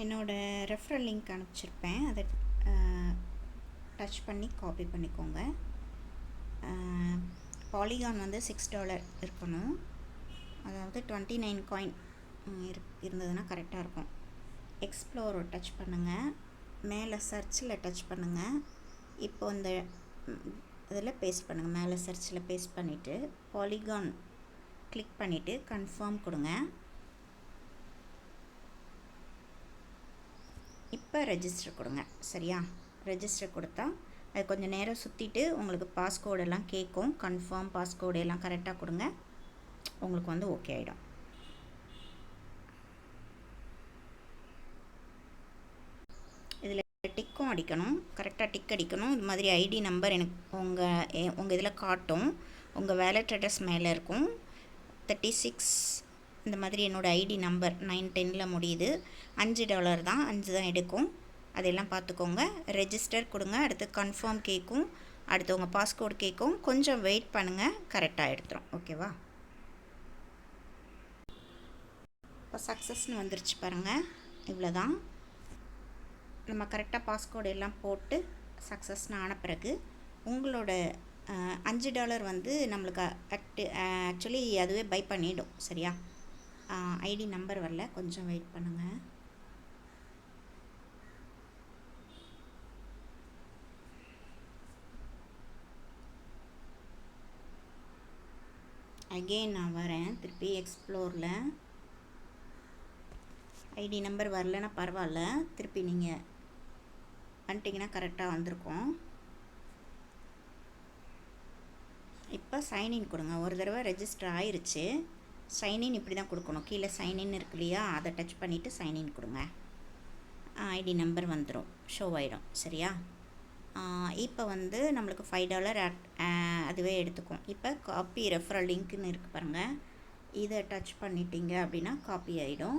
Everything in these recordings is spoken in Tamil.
என்னோடய ரெஃபரல் லிங்க் அனுப்பிச்சிருப்பேன். அதை டச் பண்ணி காப்பி பண்ணிக்கோங்க. பாலிகான் வந்து $6 இருக்கணும். அதாவது 29 காயின் இருந்ததுன்னா கரெக்டாக இருக்கும். எக்ஸ்ப்ளோர் டச் பண்ணுங்கள். மேலே சர்ச்சில் டச் பண்ணுங்கள். இப்போ இந்த இதில் பேஸ்ட் பண்ணுங்கள். மேலே சர்ச்சில் பேஸ்ட் பண்ணிவிட்டு பாலிகான் கிளிக் பண்ணிவிட்டு கன்ஃபார்ம் கொடுங்க. இப்போ ரெஜிஸ்டர் கொடுங்க. சரியா? ரெஜிஸ்டர் கொடுத்தா அது கொஞ்சம் நேரம் சுற்றிட்டு உங்களுக்கு பாஸ்கோடெல்லாம் கேட்கும். கன்ஃபார்ம் பாஸ்கோடு எல்லாம் கரெக்டாக கொடுங்க. உங்களுக்கு வந்து ஓகே ஆகிடும். இதில் டிக்கும் அடிக்கணும். கரெக்டாக டிக் அடிக்கணும். இது மாதிரி ஐடி நம்பர் எனக்கு உங்கள் இதில் காட்டும். உங்கள் வேலட் அட்ரஸ் மேலே இருக்கும். 36 இந்த மாதிரி என்னோடய ஐடி நம்பர் 910 முடியுது. $5 தான். 5 தான் எடுக்கும். அதெல்லாம் பார்த்துக்கோங்க. ரெஜிஸ்டர் கொடுங்க. அடுத்து கன்ஃபார்ம் கேட்கும். அடுத்து உங்கள் பாஸ்கோட் கேட்கும். கொஞ்சம் வெயிட் பண்ணுங்கள். கரெக்டாக எடுத்துரும். ஓகேவா? இப்போ சக்ஸஸ்ன்னு வந்துருச்சு பாருங்கள். இவ்வளோ தான். நம்ம கரெக்டாக பாஸ்கோடு எல்லாம் போட்டு சக்ஸஸ்ன்னு ஆன பிறகு உங்களோட $5 வந்து நம்மளுக்கு ஆக்சுவலி அதுவே பை பண்ணிவிடும். சரியா? ஐடி நம்பர் வரல. கொஞ்சம் வெயிட் பண்ணுங்கள். அகெயின் நான் வரேன். திருப்பி எக்ஸ்ப்ளோரில் ஐடி நம்பர் வரலன்னா பரவாயில்ல. திருப்பி நீங்கள் வந்துட்டிங்கன்னா கரெக்டாக வந்திருக்கும். இப்போ சைன்இன் கொடுங்க. ஒரு தடவை ரெஜிஸ்டர் ஆயிடுச்சு. சைன்இன் இப்படி தான் கொடுக்கணும். கீழே சைன்இன் இருக்கு இல்லையா? அதை டச் பண்ணிவிட்டு சைன்இன் கொடுங்க. ஐடி நம்பர் வந்துடும். ஷோ ஆகிடும். சரியா? இப்போ வந்து நம்மளுக்கு $5 அதுவே எடுத்துக்கும். இப்போ காப்பி ரெஃபரல் லிங்க்னு இருக்குது பாருங்கள். இதை டச் பண்ணிட்டீங்க அப்படின்னா காப்பி ஆகிடும்.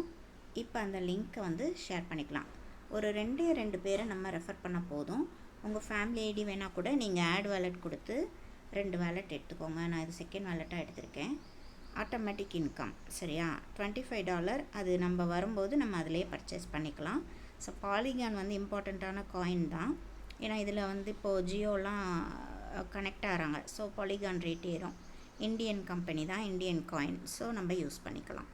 இப்போ அந்த லிங்க்கை வந்து ஷேர் பண்ணிக்கலாம். ஒரு 2 பேரை நம்ம ரெஃபர் பண்ண போதும். உங்கள் ஃபேமிலி ஐடி வேணால் கூட நீங்கள் ஆட் வேலட் கொடுத்து 2 வேலட் எடுத்துக்கோங்க. நான் இது செகண்ட் வேலட்டாக எடுத்திருக்கேன். Automatic income. சரியா? $25 அது நம்ம வரும்போது நம்ம அதிலே பர்ச்சேஸ் பண்ணிக்கலாம். ஸோ பாலிகான் வந்து இம்பார்ட்டண்ட்டான காயின் தான். ஏன்னா இதில் வந்து இப்போது ஜியோலாம் கனெக்ட் ஆகிறாங்க. ஸோ பாலிகான் ரேட் ஏறும். இந்தியன் கம்பெனி தான், இந்தியன் காயின். ஸோ நம்ம யூஸ் பண்ணிக்கலாம்.